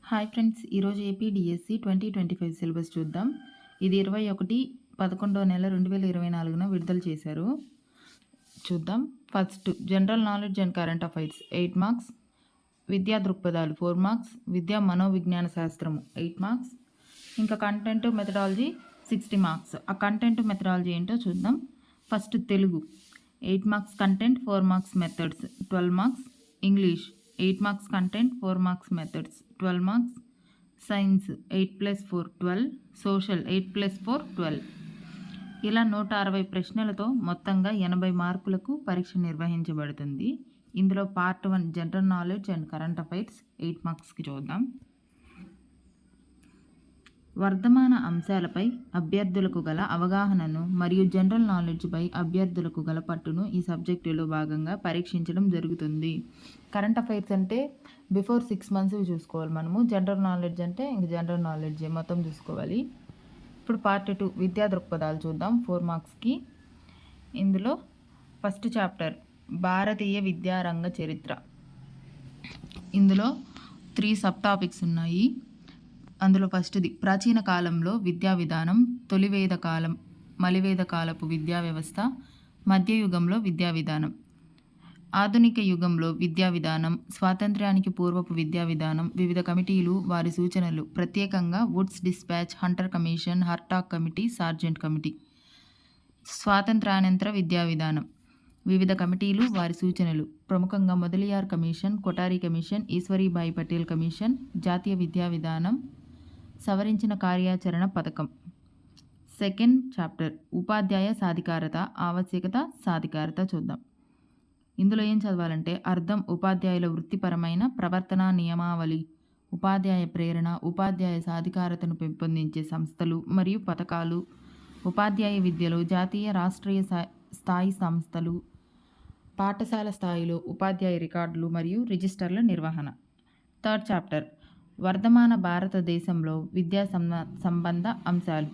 Hi friends, ఈరోజు APDSC 2025 syllabus చూద్దాం. ఇది 21/11/2024 విడుదల చేశారు. చూద్దాం. First general knowledge and current affairs 8 marks, విద్యా దృక్పథాలు 4 మార్క్స్, విద్యా మనోవిజ్ఞాన శాస్త్రము 8 మార్క్స్, ఇంకా కంటెంట్ మెథడాలజీ 60 మార్క్స్. ఆ కంటెంట్ మెథడాలజీ ఏంటో చూద్దాం. First Telugu 8 marks content, 4 marks methods 12 marks. English 8 marks content, 4 marks methods 12 marks. Science 8+4 12, social 8+4 12. ఇలా 160 ప్రశ్నలతో మొత్తంగా 80 మార్కులకు పరీక్ష నిర్వహించబడుతుంది. ఇందులో part 1 general knowledge and current affairs 8 మార్క్స్కి చూద్దాం. వర్ధమాన అంశాలపై అభ్యర్థులకు గల అవగాహనను మరియు జనరల్ నాలెడ్జ్పై అభ్యర్థులకు గల పట్టును ఈ సబ్జెక్టులో భాగంగా పరీక్షించడం జరుగుతుంది. కరెంట్ అఫైర్స్ అంటే బిఫోర్ 6 months చూసుకోవాలి మనము. జనరల్ నాలెడ్జ్ అంటే ఇంక జనరల్ నాలెడ్జ్ మొత్తం చూసుకోవాలి. ఇప్పుడు పార్ట్ 2 విద్యా దృక్పథాలు చూద్దాం 4 మార్క్స్కి. ఇందులో ఫస్ట్ చాప్టర్ భారతీయ విద్యారంగ చరిత్ర. ఇందులో 3 సబ్ టాపిక్స్ ఉన్నాయి. అందులో ఫస్ట్ది ప్రాచీన కాలంలో విద్యా విధానం, తొలివేద కాలం, మలివేద కాలపు విద్యా వ్యవస్థ, మధ్యయుగంలో విద్యా విధానం, ఆధునిక యుగంలో విద్యా విధానం, స్వాతంత్ర్యానికి పూర్వపు విద్యా విధానం, వివిధ కమిటీలు వారి సూచనలు, ప్రత్యేకంగా Wood's dispatch, Hunter commission, Hartog committee, Sargent committee, స్వాతంత్ర్యానంతర విద్యా విధానం, వివిధ కమిటీలు వారి సూచనలు, ప్రముఖంగా Mudaliar commission, Kothari commission, Ishwaribai Patel commission, జాతీయ విద్యా విధానం, సవరించిన కార్యాచరణ పథకం. సెకండ్ చాప్టర్ ఉపాధ్యాయ సాధికారత, ఆవశ్యకత, సాధికారత చూద్దాం. ఇందులో ఏం చదవాలంటే అర్థం ఉపాధ్యాయుల వృత్తిపరమైన ప్రవర్తన నియమావళి, ఉపాధ్యాయ ప్రేరణ, ఉపాధ్యాయ సాధికారతను పెంపొందించే సంస్థలు మరియు పథకాలు, ఉపాధ్యాయ విద్యలో జాతీయ రాష్ట్రీయ స్థాయి సంస్థలు, పాఠశాల స్థాయిలో ఉపాధ్యాయ రికార్డులు మరియు రిజిస్టర్ల నిర్వహణ. థర్డ్ చాప్టర్ వర్ధమాన భారతదేశంలో విద్యా సంబంధ అంశాలు,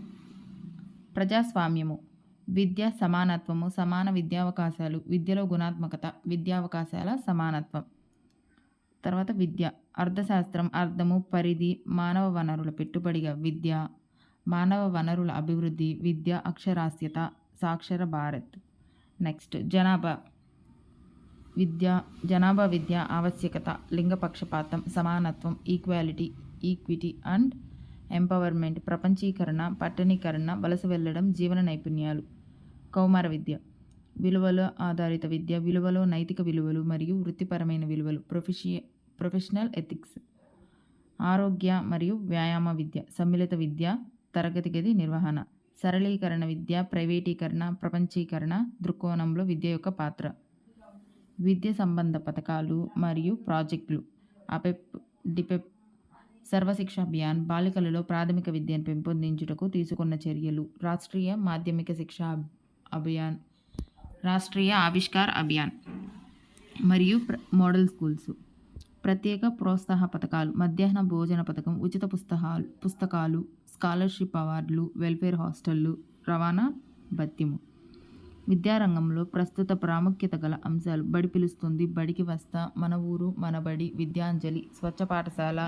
ప్రజాస్వామ్యము, విద్యా సమానత్వము, సమాన విద్యావకాశాలు, విద్యలో గుణాత్మకత, విద్యావకాశాల సమానత్వం. తర్వాత విద్య అర్థశాస్త్రం, అర్థము, పరిధి, మానవ వనరుల పెట్టుబడిగా విద్య, మానవ వనరుల అభివృద్ధి, విద్య, అక్షరాస్యత, సాక్షర భారత్. నెక్స్ట్ జనాభా విద్య ఆవశ్యకత, లింగ పక్షపాతం, సమానత్వం, ఈక్విటీ అండ్ ఎంపవర్మెంట్, ప్రపంచీకరణ, పట్టణీకరణ, వలస వెళ్ళడం, జీవన నైపుణ్యాలు. కౌమార విద్య విలువల ఆధారిత విద్య, విలువలో నైతిక విలువలు మరియు వృత్తిపరమైన విలువలు, ప్రొఫెషనల్ ఎథిక్స్. ఆరోగ్య మరియు వ్యాయామ విద్య, సమ్మిళిత విద్య, తరగతి గది నిర్వహణ, సరళీకరణ విద్య, ప్రైవేటీకరణ, ప్రపంచీకరణ దృక్కోణంలో విద్య యొక్క పాత్ర, విద్య సంబంధ పథకాలు మరియు ప్రాజెక్టులు, అపెప్, డిపెప్, సర్వశిక్ష అభియాన్, బాలికలలో ప్రాథమిక విద్యను పెంపొందించుటకు తీసుకున్న చర్యలు, రాష్ట్రీయ మాధ్యమిక శిక్షా అభియాన్, రాష్ట్రీయ ఆవిష్కార్ అభియాన్ మరియు మోడల్ స్కూల్స్, ప్రత్యేక ప్రోత్సాహ పథకాలు, మధ్యాహ్న భోజన పథకం, ఉచిత పుస్తకాలు, స్కాలర్షిప్ అవార్డులు, వెల్ఫేర్ హాస్టళ్లు, రవాణా భత్యము. విద్యారంగంలో ప్రస్తుత ప్రాముఖ్యత గల అంశాలు బడి పిలుస్తుంది, బడికి వస్తా, మన ఊరు మన బడి, విద్యాంజలి, స్వచ్ఛ పాఠశాల,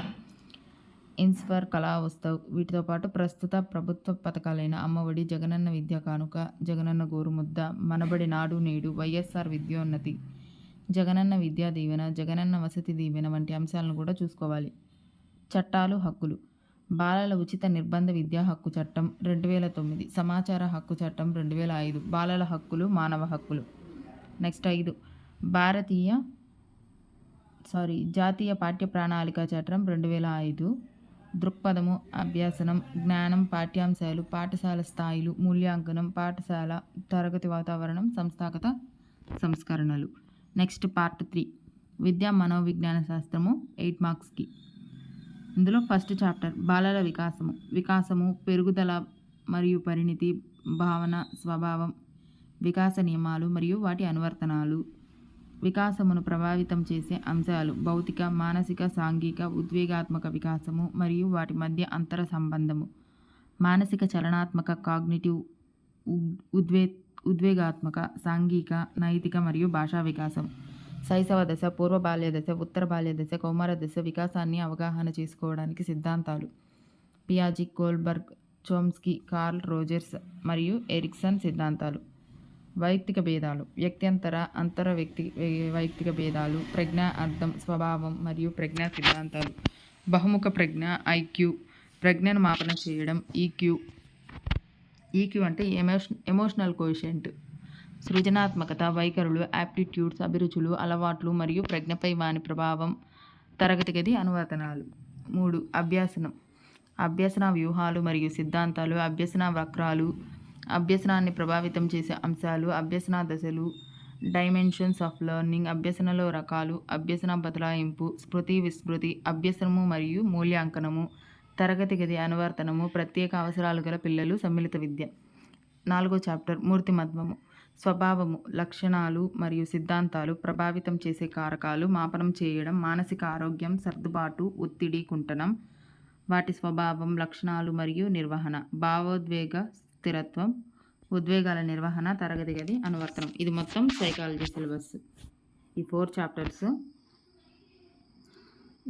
ఇన్స్పర్, కళా ఉత్సవ్. వీటితో పాటు ప్రస్తుత ప్రభుత్వ పథకాలైన అమ్మఒడి, జగనన్న విద్యా కానుక, జగనన్న గోరుముద్ద, మనబడి నాడు నేడు, వైఎస్ఆర్ విద్యోన్నతి, జగనన్న విద్యా దీవెన, జగనన్న వసతి దీవెన వంటి అంశాలను కూడా చూసుకోవాలి. చట్టాలు, హక్కులు, బాలల ఉచిత నిర్బంధ విద్యా హక్కు చట్టం 2009, సమాచార హక్కు చట్టం 2005, బాలల హక్కులు, మానవ హక్కులు. నెక్స్ట్ 5 జాతీయ పాఠ్య ప్రణాళిక చట్టం 2005, దృక్పథము, అభ్యాసనం, జ్ఞానం, పాఠ్యాంశాలు, పాఠశాల స్థాయిలు, మూల్యాంకనం, పాఠశాల తరగతి వాతావరణం, సంస్థాగత సంస్కరణలు. నెక్స్ట్ పార్ట్ 3 విద్యా మనోవిజ్ఞాన శాస్త్రము 8 మార్క్స్కి. ఇందులో ఫస్ట్ చాప్టర్ బాలల వికాసము, పెరుగుదల మరియు పరిణితి, భావన, స్వభావం, వికాస నియమాలు మరియు వాటి అనువర్తనాలు, వికాసమును ప్రభావితం చేసే అంశాలు, భౌతిక, మానసిక, సాంఘిక, ఉద్వేగాత్మక వికాసము మరియు వాటి మధ్య అంతర సంబంధము, మానసిక, చలనాత్మక, కాగ్నిటివ్, ఉద్వేగాత్మక, సాంఘిక, నైతిక మరియు భాషా వికాసం, శైశవ దశ, పూర్వ బాల్య దశ, ఉత్తర బాల్య దశ, కౌమార దశ వికాసాన్ని అవగాహన చేసుకోవడానికి సిద్ధాంతాలు. పియాజీ, కోల్బర్గ్, చోమ్స్కీ, కార్ల్ రోజర్స్ మరియు ఎరిక్సన్ సిద్ధాంతాలు. వైయక్తిక భేదాలు, వ్యక్త్యంతర, అంతర వైయక్తిక భేదాలు, ప్రజ్ఞ, అర్థం, స్వభావం మరియు ప్రజ్ఞా సిద్ధాంతాలు. బహుముఖ ప్రజ్ఞ, ఐక్యూ, ప్రజ్ఞను మాపన చేయడం, ఈక్యూ. ఈక్యూ అంటే ఎమోషనల్ కోషెంట్. సృజనాత్మకత, వైఖరులు, యాప్టిట్యూడ్స్, అభిరుచులు, అలవాట్లు మరియు ప్రజ్ఞపై వాని ప్రభావం. తరగతి గది అనువర్తనాలు. 3. అభ్యాసనం, అభ్యసన వ్యూహాలు మరియు సిద్ధాంతాలు, అభ్యసన వక్రాలు, అభ్యసనాన్ని ప్రభావితం చేసే అంశాలు, అభ్యసన దశలు, డైమెన్షన్స్ ఆఫ్ లెర్నింగ్, అభ్యసనలో రకాలు, అభ్యసన బదలాయింపు, స్మృతి, విస్మృతి, అభ్యసనము మరియు మూల్యాంకనము, తరగతి గది అనువర్తనము, ప్రత్యేక అవసరాలు గల పిల్లలు, సమ్మిళిత విద్య. 4వ చాప్టర్ మూర్తిమత్వము, స్వభావము, లక్షణాలు మరియు సిద్ధాంతాలు, ప్రభావితం చేసే కారకాలు, మాపనం చేయడం, మానసిక ఆరోగ్యం, సర్దుబాటు, ఒత్తిడి, కుంటనం, వాటి స్వభావం, లక్షణాలు మరియు నిర్వహణ, భావోద్వేగ స్థిరత్వం, ఉద్వేగాల నిర్వహణ, తరగతి గది అనువర్తనం. ఇది మొత్తం సైకాలజీ సిలబస్, ఈ 4 chapters.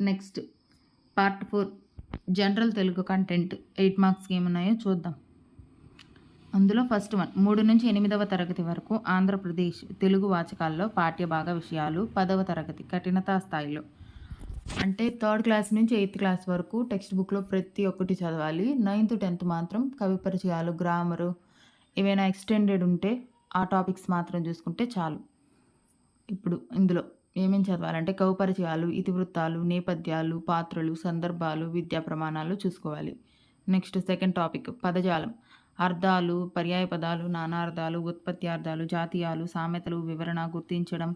Next part 4 general Telugu content. 8 మార్క్స్కి ఏమున్నాయో చూద్దాం. అందులో ఫస్ట్ 1, 3 నుంచి 8వ తరగతి వరకు ఆంధ్రప్రదేశ్ తెలుగు వాచకాల్లో పాఠ్యభాగ విషయాలు. 10వ తరగతి కఠినతా స్థాయిలో, అంటే 3rd క్లాస్ నుంచి 8th క్లాస్ వరకు టెక్స్ట్ బుక్లో ప్రతి ఒక్కటి చదవాలి. 9th 10th మాత్రం కవి పరిచయాలు, గ్రామరు, ఏవైనా ఎక్స్టెండెడ్ ఉంటే ఆ టాపిక్స్ మాత్రం చూసుకుంటే చాలు. ఇప్పుడు ఇందులో ఏమేమి చదవాలంటే కవి పరిచయాలు, ఇతివృత్తాలు, నేపథ్యాలు, పాత్రలు, సందర్భాలు, విద్యా ప్రమాణాలు చూసుకోవాలి. నెక్స్ట్ సెకండ్ టాపిక్ పదజాలం, అర్థాలు, పర్యాయ పదాలు, నానార్థాలు, ఉత్పత్త్యార్థాలు, జాతీయాలు, సామెతలు, వివరణ, గుర్తించడం,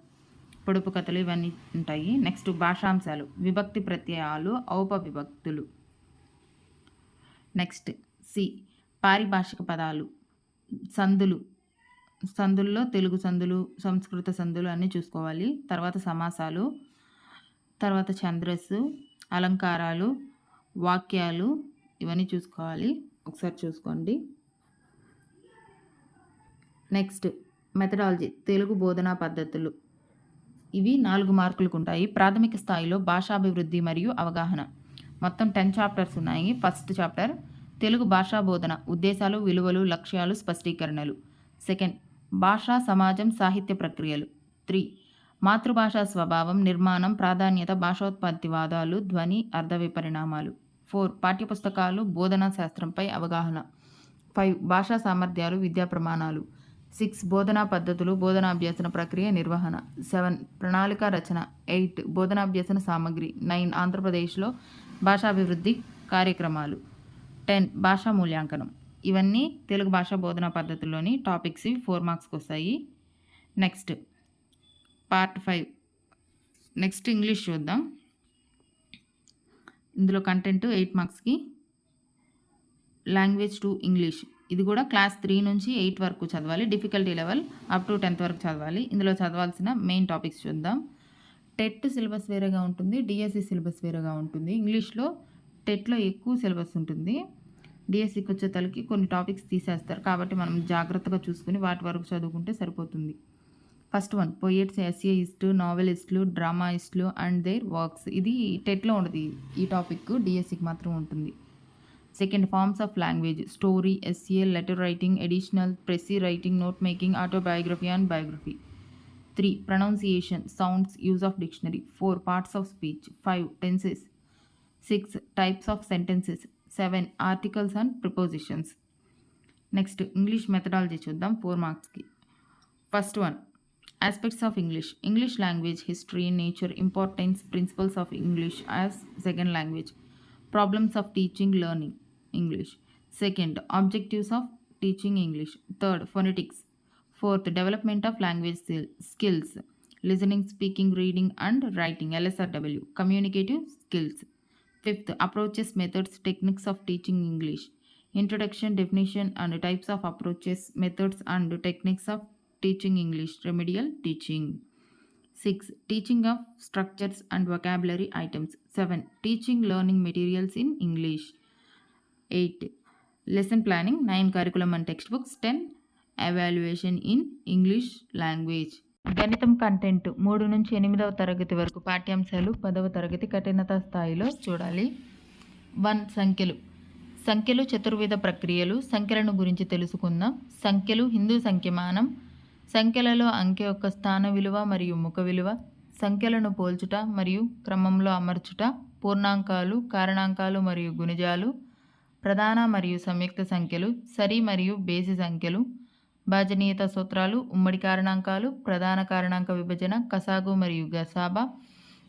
పొడుపు కథలు, ఇవన్నీ ఉంటాయి. నెక్స్ట్ భాషాంశాలు, విభక్తి ప్రత్యయాలు, ఔపవిభక్తులు. నెక్స్ట్ సి పారిభాషిక పదాలు, సందులు, సందుల్లో తెలుగు సందులు, సంస్కృత సందులు అన్నీ చూసుకోవాలి. తర్వాత సమాసాలు, తర్వాత ఛందస్సు, అలంకారాలు, వాక్యాలు, ఇవన్నీ చూసుకోవాలి. ఒకసారి చూసుకోండి. నెక్స్ట్ మెథడాలజీ, తెలుగు బోధనా పద్ధతులు. ఇవి 4 మార్కులకు ఉంటాయి. ప్రాథమిక స్థాయిలో భాషాభివృద్ధి మరియు అవగాహన. మొత్తం 10 చాప్టర్స్ ఉన్నాయి. ఫస్ట్ చాప్టర్ తెలుగు భాషా బోధన, ఉద్దేశాలు, విలువలు, లక్ష్యాలు, స్పష్టీకరణలు. సెకండ్ భాషా సమాజం, సాహిత్య ప్రక్రియలు. 3 మాతృభాషా స్వభావం, నిర్మాణం, ప్రాధాన్యత, భాషోత్పత్తివాదాలు, ధ్వని, అర్థ విపరిణామాలు. 4 పాఠ్యపుస్తకాలు, బోధనా శాస్త్రంపై అవగాహన. 5 భాషా సామర్థ్యాలు, విద్యా ప్రమాణాలు. 6 బోధనా పద్ధతులు, బోధనాభ్యసన ప్రక్రియ నిర్వహణ. 7 ప్రణాళిక రచన. 8 బోధనాభ్యసన సామగ్రి. 9 ఆంధ్రప్రదేశ్లో భాషాభివృద్ధి కార్యక్రమాలు. 10 భాషా మూల్యాంకనం. ఇవన్నీ తెలుగు భాషా బోధనా పద్ధతుల్లోని టాపిక్స్. 4 మార్క్స్కి వస్తాయి. Next part 5. నెక్స్ట్ ఇంగ్లీష్ చూద్దాం. ఇందులో కంటెంట్ 8 మార్క్స్కి. లాంగ్వేజ్ టు ఇంగ్లీష్, ఇది కూడా క్లాస్ 3 నుంచి 8 వరకు చదవాలి. Difficulty level up to 10th వరకు చదవాలి. ఇందులో చదవాల్సిన మెయిన్ టాపిక్స్ చూద్దాం. టెట్ సిలబస్ వేరేగా ఉంటుంది, డిఎస్సి సిలబస్ వేరేగా ఉంటుంది. ఇంగ్లీష్లో టెట్లో ఎక్కువ సిలబస్ ఉంటుంది, డిఎస్సికి వచ్చేతలకి కొన్ని టాపిక్స్ తీసేస్తారు. కాబట్టి మనం జాగ్రత్తగా చూసుకుని వాటి వరకు చదువుకుంటే సరిపోతుంది. ఫస్ట్ 1 పోయెట్స్, ఎస్ఏయిస్టు, నావెలిస్టులు, డ్రామాయిస్టులు అండ్ దేర్ వర్క్స్. ఇది టెట్లో ఉండదు, ఈ టాపిక్ డిఎస్సికి మాత్రం ఉంటుంది. Second forms of language, story, essay, letter writing, additional, precis writing, note making, autobiography and biography. 3 pronunciation, sounds, use of dictionary. 4 parts of speech. 5 tenses. 6 types of sentences. 7 articles and prepositions. Next English methodology చూద్దాం 4 మార్క్స్కి. First 1 aspects of English, English language, history, nature, importance, principles of English as second language, problems of teaching learning English. Second objectives of teaching English. Third phonetics. Fourth development of language skills, listening, speaking, reading and writing LSRW, communicative skills. Fifth approaches, methods, techniques of teaching English, introduction, definition and types of approaches, methods and techniques of teaching English, remedial teaching. 6 teaching of structures and vocabulary items. 7 teaching learning materials in English. 8 lesson planning. 9 curriculum and textbooks. 10 evaluation in English language. గణితం content 3 నుంచి 8వ తరగతి వరకు పాఠ్యాంశాలు 10వ తరగతి కఠినత స్థాయిలో చూడాలి. 1. సంఖ్యలు చతుర్విధ ప్రక్రియలు. సంఖ్యలను గురించి తెలుసుకుందాం. సంఖ్యలు హిందూ సంఖ్యమానం. సంఖ్యలలో అంకె యొక్క స్థాన విలువ మరియు ముఖ విలువ. సంఖ్యలను పోల్చుట మరియు క్రమంలో అమర్చుట. పూర్ణాంకాలు, కారణాంకాలు మరియు గుణిజాలు. ప్రధాన మరియు సంయుక్త సంఖ్యలు. సరి మరియు బేసి సంఖ్యలు. భాజనీయత సూత్రాలు, ఉమ్మడి కారణాంకాలు, ప్రధాన కారణాంక విభజన, కసాగు మరియు గసాబా.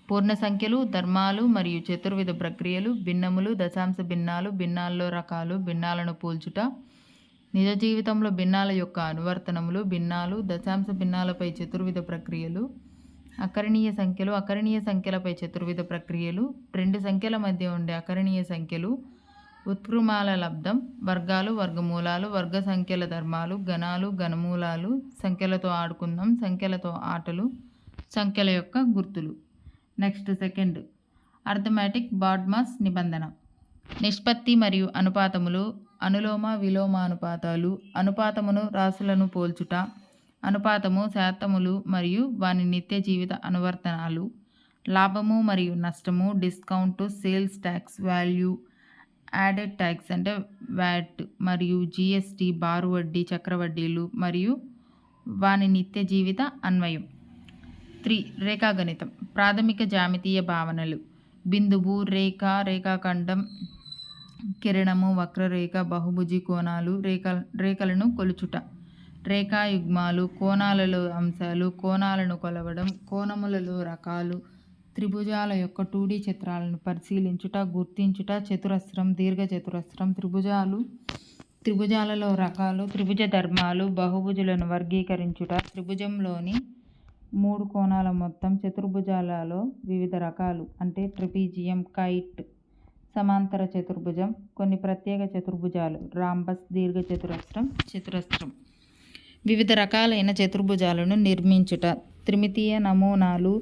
పూర్ణ సంఖ్యలు, ధర్మాలు మరియు చతుర్విధ ప్రక్రియలు. భిన్నములు, దశాంశ భిన్నాలు, భిన్నాల్లో రకాలు, భిన్నాలను పోల్చుట. నిజ జీవితంలో భిన్నాల యొక్క అనువర్తనములు, భిన్నాలు, దశాంశ భిన్నాలపై చతుర్విధ ప్రక్రియలు. అకరణీయ సంఖ్యలు, అకరణీయ సంఖ్యలపై చతుర్విధ ప్రక్రియలు. రెండు సంఖ్యల మధ్య ఉండే అకరణీయ సంఖ్యలు. ఉత్క్రమాల లబ్ధం, వర్గాలు, వర్గమూలాలు, వర్గ సంఖ్యల ధర్మాలు, గణాలు, ఘనమూలాలు. సంఖ్యలతో ఆడుకుందాం, సంఖ్యలతో ఆటలు, సంఖ్యల యొక్క గుర్తులు. నెక్స్ట్ 2. అర్థమెటిక్ బాడ్మాస్ నిబంధన. నిష్పత్తి మరియు అనుపాతములు. అనులోమ విలోమ అనుపాతాలు. అనుపాతమును రాశులను పోల్చుట. అనుపాతము శాతములు మరియు వాని నిత్య జీవిత అనువర్తనాలు. లాభము మరియు నష్టము. Discount, sales tax, value, added tax అంటే వ్యాట్ మరియు జిఎస్టీ, బారు వడ్డీ, చక్రవడ్డీలు మరియు వాని నిత్య జీవిత అన్వయం. 3. రేఖాగణితం. ప్రాథమిక జామితీయ భావనలు. బిందువు, రేఖ, రేఖాఖండం, కిరణము, వక్రరేఖ, బహుభుజి కోణాలు, రేఖలను కొలుచుట. రేఖాయుగ్మాలు, కోణాలలో అంశాలు, కోణాలను కొలవడం, కోణములలో రకాలు, త్రిభుజాల యొక్క 2D చిత్రాలను పరిశీలించుట, గుర్తించుట. చతురస్రం, దీర్ఘచతురస్రం, త్రిభుజాలలో రకాలు, త్రిభుజ ధర్మాలు, బహుభుజులను వర్గీకరించుట. త్రిభుజంలోని 3 కోణాల మొత్తం. చతుర్భుజాలలో వివిధ రకాలు అంటే ట్రెపీజియం, కైట్, సమాంతర చతుర్భుజం, కొన్ని ప్రత్యేక చతుర్భుజాలు, రాంబస్, దీర్ఘచతురస్రం, చతురస్రం. వివిధ రకాలైన చతుర్భుజాలను నిర్మించుట. త్రిమితీయ నమూనాలు,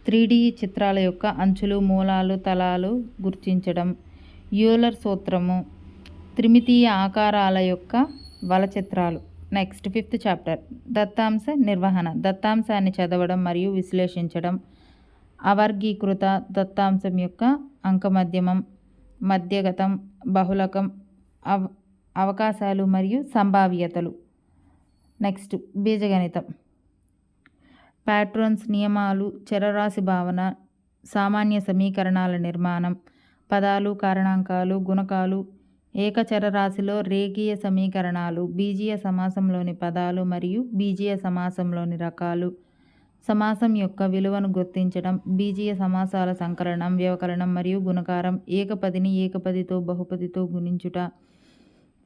3D చిత్రాల యొక్క అంచులు, మూలాలు, తలాలు గుర్తించడం. యూలర్ సూత్రము, త్రిమితీయ ఆకారాల యొక్క వల చిత్రాలు. నెక్స్ట్ 5th చాప్టర్ దత్తాంశ నిర్వహణ. దత్తాంశాన్ని చదవడం మరియు విశ్లేషించడం. అవర్గీకృత దత్తాంశం యొక్క అంకమధ్యమం, మధ్యగతం, బహుళకం, అవకాశాలు మరియు సంభావ్యతలు. నెక్స్ట్ బీజగణితం. ప్యాట్రన్స్, నియమాలు, చరరాశి భావన, సామాన్య సమీకరణాల నిర్మాణం, పదాలు, కారణాంకాలు, గుణకాలు, ఏకచరరాశిలో రేఖీయ సమీకరణాలు, బీజీయ సమాసంలోని పదాలు మరియు బీజీయ సమాసంలోని రకాలు, సమాసం యొక్క విలువను గుర్తించడం, బీజీయ సమాసాల సంకలనం, వ్యవకలనం మరియు గుణకారం, ఏకపదిని ఏకపదితో బహుపదితో గుణించుట,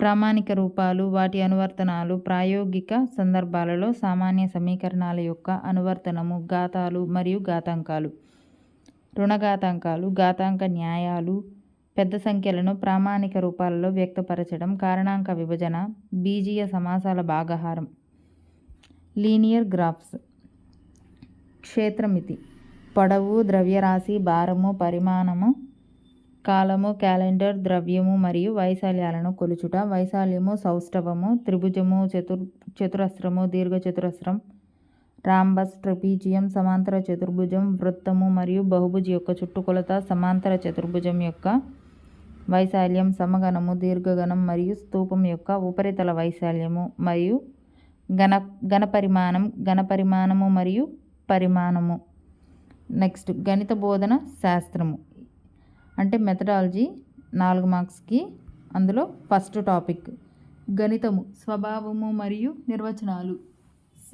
ప్రామాణిక రూపాలు, వాటి అనువర్తనాలు, ప్రాయోగిక సందర్భాలలో సామాన్య సమీకరణాల యొక్క అనువర్తనము, ఘాతాలు మరియు ఘాతాంకాలు, రుణఘాతాంకాలు, ఘాతాంక న్యాయాలు, పెద్ద సంఖ్యలను ప్రామాణిక రూపాలలో వ్యక్తపరచడం, కారణాంక విభజన, బీజీయ సమాసాల భాగహారం, లీనియర్ గ్రాఫ్స్. క్షేత్రమితి, పొడవు, ద్రవ్యరాశి, భారము, పరిమాణము, కాలము, క్యాలెండర్, ద్రవ్యము మరియు వైశాల్యాలను కొలుచుట. వైశాల్యము, సౌష్ఠవము, త్రిభుజము, చతురస్రము, దీర్ఘచతురస్రం, రాంబస్, ట్రెపీజియం, సమాంతర చతుర్భుజం, వృత్తము మరియు బహుభుజి యొక్క చుట్టుకొలత, సమాంతర చతుర్భుజం యొక్క వైశాల్యం, సమగణము, దీర్ఘగణం మరియు స్తూపం యొక్క ఉపరితల వైశాల్యము మరియు ఘనపరిమాణము మరియు పరిమాణము. నెక్స్ట్ గణిత బోధన శాస్త్రము అంటే మెథడాలజీ 4 మార్క్స్కి. అందులో ఫస్ట్ టాపిక్ గణితము, స్వభావము మరియు నిర్వచనాలు.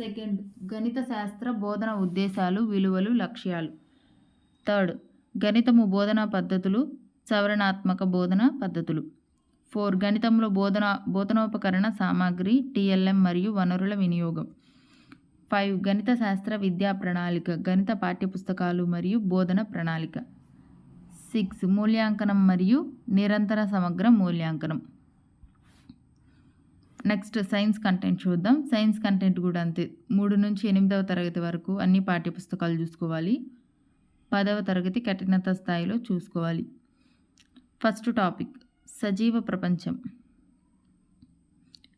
2 గణిత శాస్త్ర బోధన ఉద్దేశాలు, విలువలు, లక్ష్యాలు. 3 గణితము బోధనా పద్ధతులు, సవరణాత్మక బోధనా పద్ధతులు. 4 గణితంలో బోధనోపకరణ సామాగ్రి, టీఎల్ఎం మరియు వనరుల వినియోగం. 5 గణిత శాస్త్ర విద్యా ప్రణాళిక, గణిత పాఠ్యపుస్తకాలు మరియు బోధన ప్రణాళిక. 6 మూల్యాంకనం మరియు నిరంతర సమగ్ర మూల్యాంకనం. నెక్స్ట్ సైన్స్ కంటెంట్ చూద్దాం. సైన్స్ కంటెంట్ కూడా అంతే. 3 నుంచి 8వ తరగతి వరకు అన్ని పాఠ్యపుస్తకాలు చూసుకోవాలి. 10వ తరగతి కఠినత స్థాయిలో చూసుకోవాలి. ఫస్ట్ టాపిక్ సజీవ ప్రపంచం.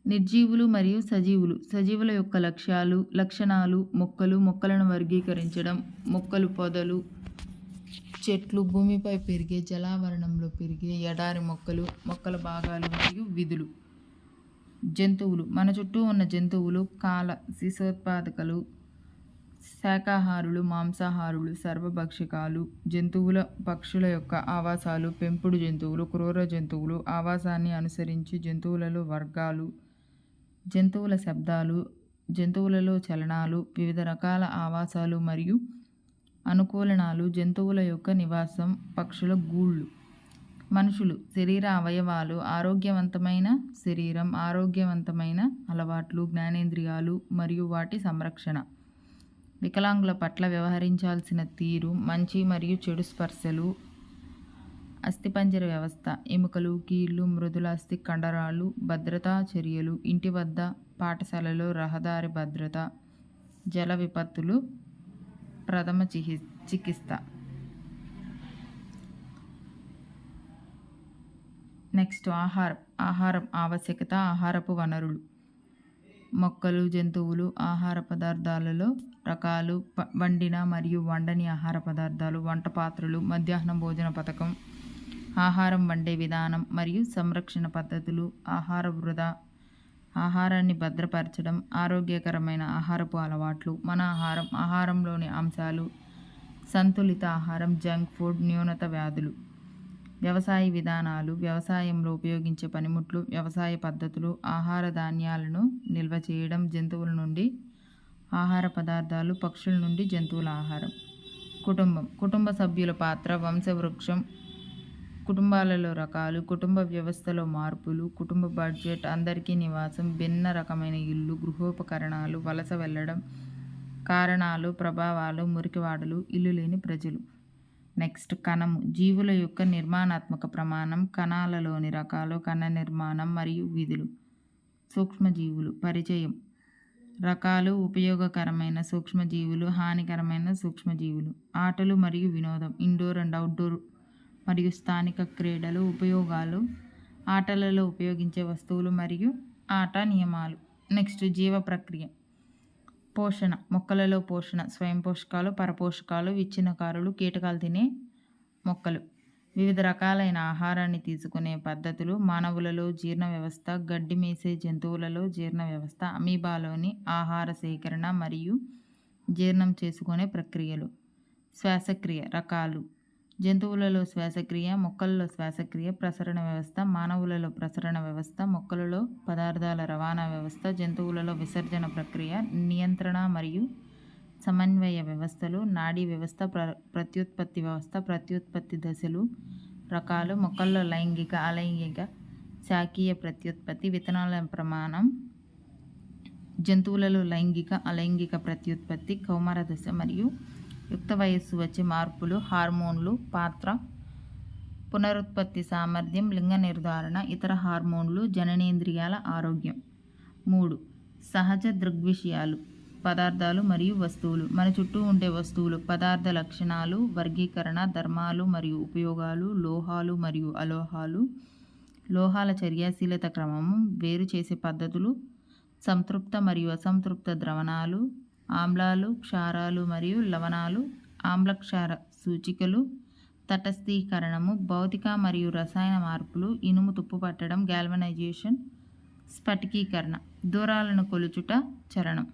నిర్జీవులు మరియు సజీవులు. సజీవుల యొక్క లక్షణాలు మొక్కలను వర్గీకరించడం. మొక్కలు పొదలు, చెట్లు, భూమిపై పెరిగే, జలావరణంలో పెరిగే, ఎడారి మొక్కల భాగాలు మరియు విధులు. జంతువులు. మన చుట్టూ ఉన్న జంతువులు శిశోత్పాదకలు, శాకాహారులు, మాంసాహారులు, సర్వభక్షకాలు. జంతువుల పక్షుల యొక్క ఆవాసాలు. పెంపుడు జంతువులు, క్రూర జంతువులు. ఆవాసాన్ని అనుసరించి జంతువులలో వర్గాలు. జంతువుల శబ్దాలు, జంతువులలో చలనాలు. వివిధ రకాల ఆవాసాలు మరియు అనుకూలనాలు. జంతువుల యొక్క నివాసం, పక్షుల గూళ్ళు. మనుషులు. శరీర అవయవాలు. ఆరోగ్యవంతమైన శరీరం, ఆరోగ్యవంతమైన అలవాట్లు, జ్ఞానేంద్రియాలు మరియు వాటి సంరక్షణ. వికలాంగుల పట్ల వ్యవహరించాల్సిన తీరు. మంచి మరియు చెడు స్పర్శలు. అస్థిపంజర వ్యవస్థ. ఎముకలు, కీళ్ళు, మృదుల అస్థి కండరాలు. భద్రతా చర్యలు. ఇంటి వద్ద, పాఠశాలలో, రహదారి భద్రత. జల విపత్తులు. ప్రథమ చికిత్స. నెక్స్ట్ ఆహారం ఆవశ్యకత. ఆహారపు వనరులు. మొక్కలు, జంతువులు. ఆహార పదార్థాలలో రకాలు. వండిన మరియు వండని ఆహార పదార్థాలు. వంట పాత్రలు. మధ్యాహ్న భోజన పథకం. ఆహారం వండే విధానం మరియు సంరక్షణ పద్ధతులు. ఆహార వృధా. ఆహారాన్ని భద్రపరచడం. ఆరోగ్యకరమైన ఆహారపు అలవాట్లు. మన ఆహారంలోని అంశాలు. సంతులిత ఆహారం, జంక్ ఫుడ్, న్యూనత వ్యాధులు. వ్యవసాయ విధానాలు. వ్యవసాయంలో ఉపయోగించే పనిముట్లు. వ్యవసాయ పద్ధతులు. ఆహార ధాన్యాలను నిల్వ చేయడం. జంతువుల నుండి ఆహార పదార్థాలు. పక్షుల నుండి జంతువుల ఆహారం. కుటుంబ సభ్యుల పాత్ర. వంశవృక్షం. కుటుంబాలలో రకాలు. కుటుంబ వ్యవస్థలో మార్పులు. కుటుంబ బడ్జెట్. అందరికీ నివాసం. భిన్న రకమైన ఇల్లు. గృహోపకరణాలు. వలస వెళ్ళడం. కారణాలు, ప్రభావాలు. మురికివాడలు. ఇల్లు లేని ప్రజలు. నెక్స్ట్ కణము. జీవుల యొక్క నిర్మాణాత్మక ప్రమాణం. కణాలలోని రకాలు, కణ నిర్మాణం మరియు విధులు. సూక్ష్మజీవులు. పరిచయం. రకాలు. ఉపయోగకరమైన సూక్ష్మజీవులు, హానికరమైన సూక్ష్మజీవులు. ఆటలు మరియు వినోదం. ఇండోర్ అండ్ అవుట్డోర్ మరియు స్థానిక క్రీడలు. ఉపయోగాలు. ఆటలలో ఉపయోగించే వస్తువులు మరియు ఆట నియమాలు. నెక్స్ట్ జీవ ప్రక్రియ. పోషణ. మొక్కలలో పోషణ. స్వయం పోషకాలు, పరపోషకాలు, విచ్ఛిన్నకారులు, కీటకాలు తినే మొక్కలు. వివిధ రకాలైన ఆహారాన్ని తీసుకునే పద్ధతులు. మానవులలో జీర్ణ వ్యవస్థ. గడ్డి మేసే జంతువులలో జీర్ణ వ్యవస్థ. అమీబాలోని ఆహార సేకరణ మరియు జీర్ణం చేసుకునే ప్రక్రియలు. శ్వాసక్రియ. రకాలు. జంతువులలో శ్వాసక్రియ, మొక్కలలో శ్వాసక్రియ. ప్రసరణ వ్యవస్థ. మానవులలో ప్రసరణ వ్యవస్థ. మొక్కలలో పదార్థాల రవాణా వ్యవస్థ. జంతువులలో విసర్జన ప్రక్రియ. నియంత్రణ మరియు సమన్వయ వ్యవస్థలు. నాడీ వ్యవస్థ. ప్రత్యుత్పత్తి వ్యవస్థ. ప్రత్యుత్పత్తి దశలు. రకాలు. మొక్కల్లో లైంగిక, అలైంగిక, శాఖీయ ప్రత్యుత్పత్తి. విత్తనాల ప్రమాణం. జంతువులలో లైంగిక, అలైంగిక ప్రత్యుత్పత్తి. కౌమార దశ మరియు యుక్త వయస్సు వచ్చే మార్పులు. హార్మోన్లు పాత్ర. పునరుత్పత్తి సామర్థ్యం. లింగ నిర్ధారణ. ఇతర హార్మోన్లు. జననేంద్రియాల ఆరోగ్యం. 3. సహజ దృగ్విషయాలు. పదార్థాలు మరియు వస్తువులు. మన చుట్టూ ఉండే వస్తువులు. పదార్థ లక్షణాలు. వర్గీకరణ. ధర్మాలు మరియు ఉపయోగాలు. లోహాలు మరియు అలోహాలు. లోహాల చర్యాశీలత క్రమము. వేరు చేసే పద్ధతులు. సంతృప్త మరియు అసంతృప్త ద్రవణాలు. ఆమ్లాలు, క్షారాలు మరియు లవణాలు. ఆమ్లక్షార సూచికలు. తటస్థీకరణము. భౌతిక మరియు రసాయన మార్పులు. ఇనుము తుప్పు పట్టడం. గాల్వనైజేషన్. స్ఫటికీకరణ. దూరాలను కొలుచుట. చలనం.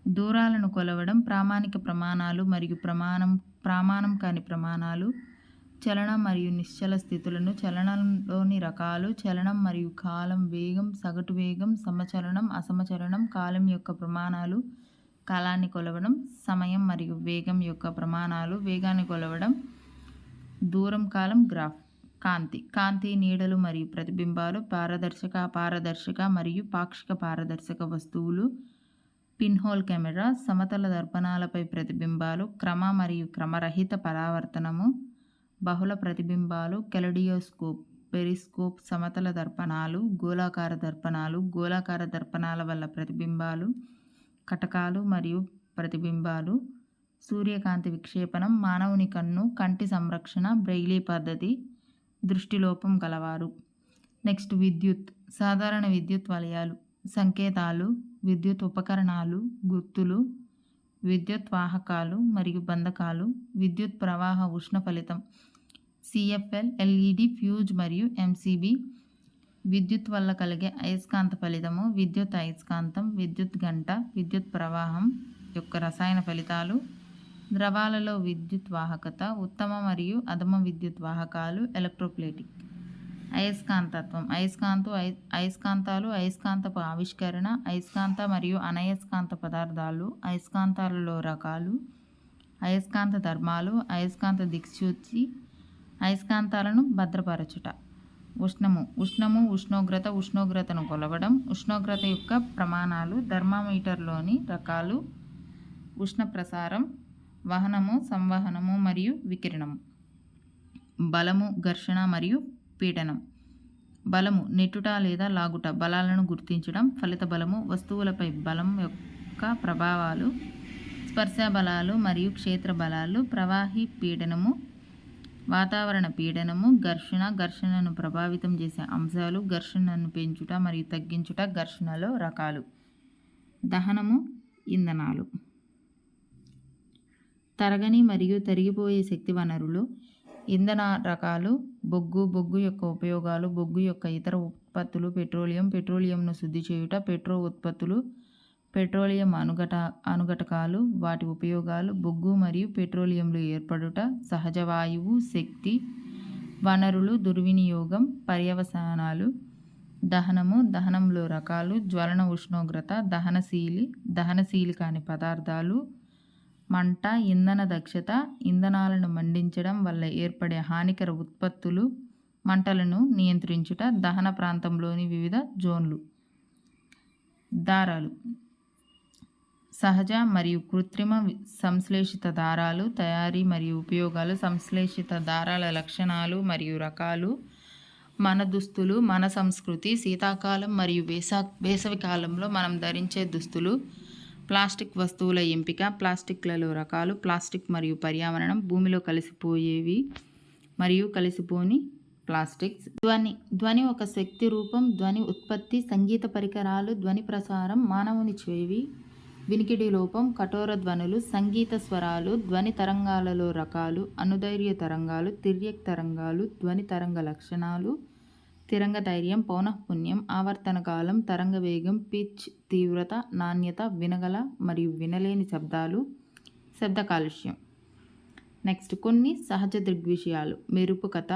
దూరాలను కొలవడం. ప్రామాణిక ప్రమాణాలు మరియు ప్రమాణం కాని ప్రమాణాలు. చలనం మరియు నిశ్చల స్థితులను. చలనంలోని రకాలు. చలనం మరియు కాలం. వేగం, సగటు వేగం, సమచలనం, అసమచలనం. కాలం యొక్క ప్రమాణాలు. కాలాన్ని కొలవడం. సమయం మరియు వేగం యొక్క ప్రమాణాలు. వేగాన్ని కొలవడం. దూరం, కాలం, గ్రాఫ్. కాంతి, నీడలు మరియు ప్రతిబింబాలు. పారదర్శక, అపారదర్శక మరియు పాక్షిక పారదర్శక వస్తువులు. Pinhole camera. సమతల దర్పణాలపై ప్రతిబింబాలు. క్రమ మరియు క్రమరహిత పరావర్తనము. బహుళ ప్రతిబింబాలు. కెలడియోస్కోప్, పెరిస్కోప్. సమతల దర్పణాలు. గోళాకార దర్పణాలు. గోళాకార దర్పణాల వల్ల ప్రతిబింబాలు. కటకాలు మరియు ప్రతిబింబాలు. సూర్యకాంతి విక్షేపణం. మానవుని కన్ను. కంటి సంరక్షణ. బ్రెయిలీ పద్ధతి. దృష్టిలోపం గలవారు. నెక్స్ట్ విద్యుత్. సాధారణ విద్యుత్ వలయాలు, సంకేతాలు, విద్యుత్ ఉపకరణాలు, గుర్తులు, విద్యుత్ వాహకాలు మరియు బంధకాలు, విద్యుత్ ప్రవాహ ఉష్ణ ఫలితం, సిఎఫ్ఎల్, ఎల్ఈడి, ఫ్యూజ్ మరియు ఎంసీబీ, విద్యుత్ వల్ల కలిగే అయస్కాంత ఫలితము, విద్యుత్ అయస్కాంతం, విద్యుత్ గంట, విద్యుత్ ప్రవాహం యొక్క రసాయన ఫలితాలు, ద్రవాలలో విద్యుత్ వాహకత, ఉత్తమ మరియు అధమ విద్యుత్ వాహకాలు, ఎలక్ట్రోప్లేటిక్. అయస్కాంతత్వం. అయస్కాంతాలు, అయస్కాంతపు ఆవిష్కరణ, అయస్కాంత మరియు అనయస్కాంత పదార్థాలు, అయస్కాంతాలలో రకాలు, అయస్కాంత ధర్మాలు, అయస్కాంత దిక్సూచి, అయస్కాంతాలను భద్రపరచుట. ఉష్ణోగ్రతను కొలవడం, ఉష్ణోగ్రత యొక్క ప్రమాణాలు, థర్మామీటర్లోని రకాలు, ఉష్ణ ప్రసారం, వహనము, సంవహనము మరియు వికిరణము. బలము, ఘర్షణ మరియు పీడనం. బలము నెట్టుట లేదా లాగుట, బలాలను గుర్తించడం. ఫలిత బలము వస్తువులపై బలం యొక్క ప్రభావాలు, స్పర్శ బలాలు మరియు క్షేత్ర బలాలు. ప్రవాహి పీడనము, వాతావరణ పీడనము, ఘర్షణను ప్రభావితం చేసే అంశాలు, ఘర్షణను పెంచుట మరియు తగ్గించుట, ఘర్షణలో రకాలు. దహనము, ఇంధనాలు. తరగని మరియు తరిగిపోయే శక్తి వనరులు, ఇంధన రకాలు, బొగ్గు యొక్క ఉపయోగాలు, బొగ్గు యొక్క ఇతర ఉత్పత్తులు, పెట్రోలియంను శుద్ధి చేయుట, పెట్రో ఉత్పత్తులు, పెట్రోలియం అనుఘటకాలు, వాటి ఉపయోగాలు, బొగ్గు మరియు పెట్రోలియంలు ఏర్పడుట, సహజ వాయువు, శక్తి వనరులు, దుర్వినియోగం, పర్యవసానాలు. దహనంలో రకాలు, జ్వలన ఉష్ణోగ్రత, దహనశీలి కాని పదార్థాలు, మంట, ఇంధన దక్షత, ఇంధనాలను మండించడం వల్ల ఏర్పడే హానికర ఉత్పత్తులు, మంటలను నియంత్రించుట, దహన ప్రాంతంలోని వివిధ జోన్లు. దారాలు. సహజ మరియు కృత్రిమ సంశ్లేషిత దారాలు, తయారీ మరియు ఉపయోగాలు. సంశ్లేషిత దారాల లక్షణాలు మరియు రకాలు. మన దుస్తులు, మన సంస్కృతి, శీతాకాలం మరియు వేసవి కాలంలో మనం ధరించే దుస్తులు. ప్లాస్టిక్ వస్తువుల ఎంపిక, ప్లాస్టిక్లలో రకాలు, ప్లాస్టిక్ మరియు పర్యావరణం, భూమిలో కలిసిపోయేవి మరియు కలిసిపోని ప్లాస్టిక్స్. ధ్వని ఒక శక్తి రూపం. ధ్వని ఉత్పత్తి, సంగీత పరికరాలు, ధ్వని ప్రసారం, మానవుని చెవి, వినికిడి లోపం, కఠోర ధ్వనులు, సంగీత స్వరాలు, ధ్వని తరంగాలలో రకాలు, అనుదైర్ఘ్య తరంగాలు, తిర్యక్ తరంగాలు, ధ్వని తరంగ లక్షణాలు, తిరంగధైర్యం, పౌనఃపున్యం, ఆవర్తన కాలం, తరంగ వేగం, పిచ్, తీవ్రత, నాణ్యత, వినగల మరియు వినలేని శబ్దాలు, శబ్ద కాలుష్యం. నెక్స్ట్ కొన్ని సహజ దృగ్విషయాలు. మెరుపుకత,